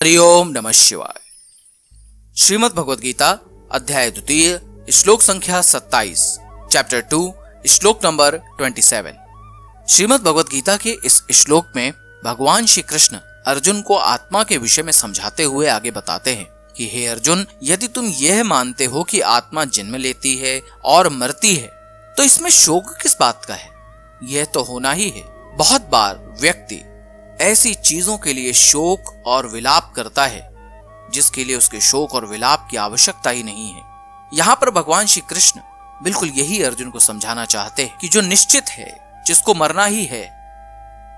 हरिओम नमः शिवाय। श्रीमद् भगवद गीता अध्याय 2 श्लोक संख्या 27 चैप्टर 2 श्लोक नंबर 27। श्रीमद् भगवद गीता के इस श्लोक में भगवान श्री कृष्ण अर्जुन को आत्मा के विषय में समझाते हुए आगे बताते हैं कि हे अर्जुन, यदि तुम यह मानते हो कि आत्मा जन्म लेती है और मरती है तो इसमें शोक किस बात का है? यह तो होना ही है। बहुत बार व्यक्ति ऐसी चीजों के लिए शोक और विलाप करता है जिसके लिए उसके शोक और विलाप की आवश्यकता ही नहीं है। यहाँ पर भगवान श्री कृष्ण बिल्कुल यही अर्जुन को समझाना चाहते हैं कि जो निश्चित है, जिसको मरना ही है,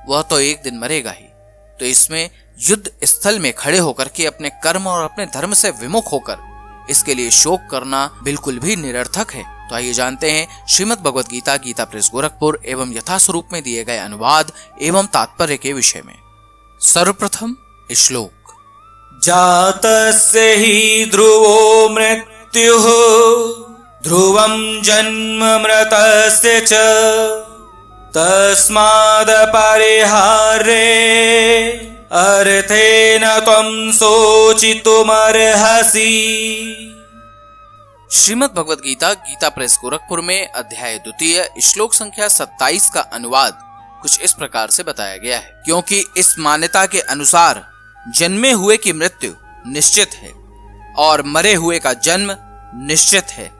वह तो एक दिन मरेगा ही। तो इसमें युद्ध स्थल में खड़े होकर के अपने कर्म और अपने धर्म से विमुख होकर इसके लिए शोक करना बिल्कुल भी निरर्थक है। तो आइए जानते हैं श्रीमद् भगवद गीता, गीता प्रेस गोरखपुर एवं यथा स्वरूप में दिए गए अनुवाद एवं तात्पर्य के विषय में। सर्वप्रथम श्लोक। जातस्य हि ध्रुवो मृत्युः ध्रुवं जन्म मृतस्य च तस्माद् परिहार्ये अर्थेन त्वं शोचितुमर्हसि। श्रीमद् भगवद गीता, गीता प्रेस गोरखपुर में अध्याय 2 श्लोक संख्या 27 का अनुवाद कुछ इस प्रकार से बताया गया है। क्योंकि इस मान्यता के अनुसार जन्मे हुए की मृत्यु निश्चित है और मरे हुए का जन्म निश्चित है,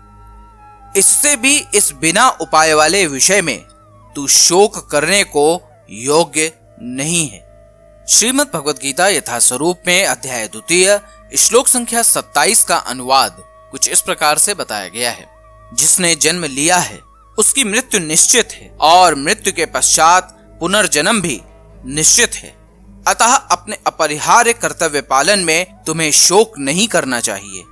इससे भी इस बिना उपाय वाले विषय में तू शोक करने को योग्य नहीं है। श्रीमद् भगवद गीता यथा स्वरूप में अध्याय 2 श्लोक संख्या 27 का अनुवाद कुछ इस प्रकार से बताया गया है। जिसने जन्म लिया है उसकी मृत्यु निश्चित है और मृत्यु के पश्चात पुनर्जन्म भी निश्चित है। अतः अपने अपरिहार्य कर्तव्य पालन में तुम्हें शोक नहीं करना चाहिए।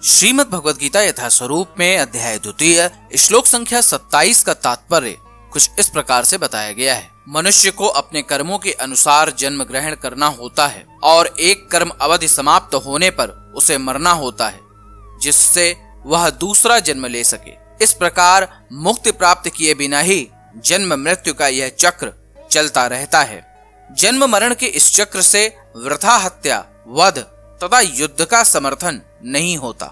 श्रीमद् भगवद गीता यथा स्वरूप में अध्याय 2 श्लोक संख्या 27 का तात्पर्य कुछ इस प्रकार से बताया गया है। मनुष्य को अपने कर्मों के अनुसार जन्म ग्रहण करना होता है और एक कर्म अवधि समाप्त होने पर उसे मरना होता है जिससे वह दूसरा जन्म ले सके। इस प्रकार मुक्ति प्राप्त किए बिना ही जन्म मृत्यु का यह चक्र चलता रहता है। जन्म मरण के इस चक्र से वृथा हत्या, वध तथा युद्ध का समर्थन नहीं होता,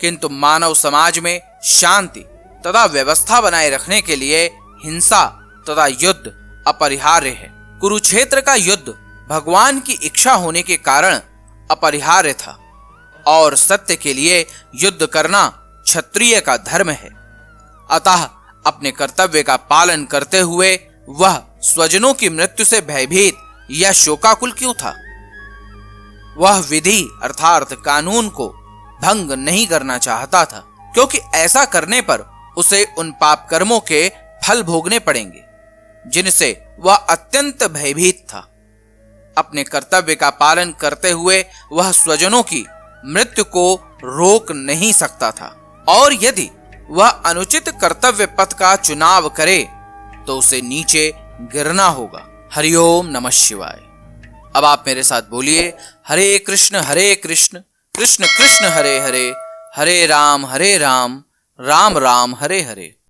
किंतु मानव समाज में शांति तथा व्यवस्था बनाए रखने के लिए हिंसा तथा युद्ध अपरिहार्य है। कुरुक्षेत्र का युद्ध भगवान की इच्छा होने के कारण अपरिहार्य था और सत्य के लिए युद्ध करना क्षत्रिय का धर्म है। अतः अपने कर्तव्य का पालन करते हुए वह स्वजनों की मृत्यु से भयभीत या शोकाकुल क्यों था? वह विधि अर्थात कानून को भंग नहीं करना चाहता था, क्योंकि ऐसा करने पर उसे उन पाप कर्मों के फल भोगने पड़ेंगे जिनसे वह अत्यंत भयभीत था। अपने कर्तव्य का पालन करते हुए वह स्वजनों की मृत्यु को रोक नहीं सकता था और यदि वह अनुचित कर्तव्य पथ का चुनाव करे तो उसे नीचे गिरना होगा। हरिओम नमः शिवाय। अब आप मेरे साथ बोलिए, हरे कृष्ण कृष्ण कृष्ण हरे हरे, हरे राम राम राम हरे हरे।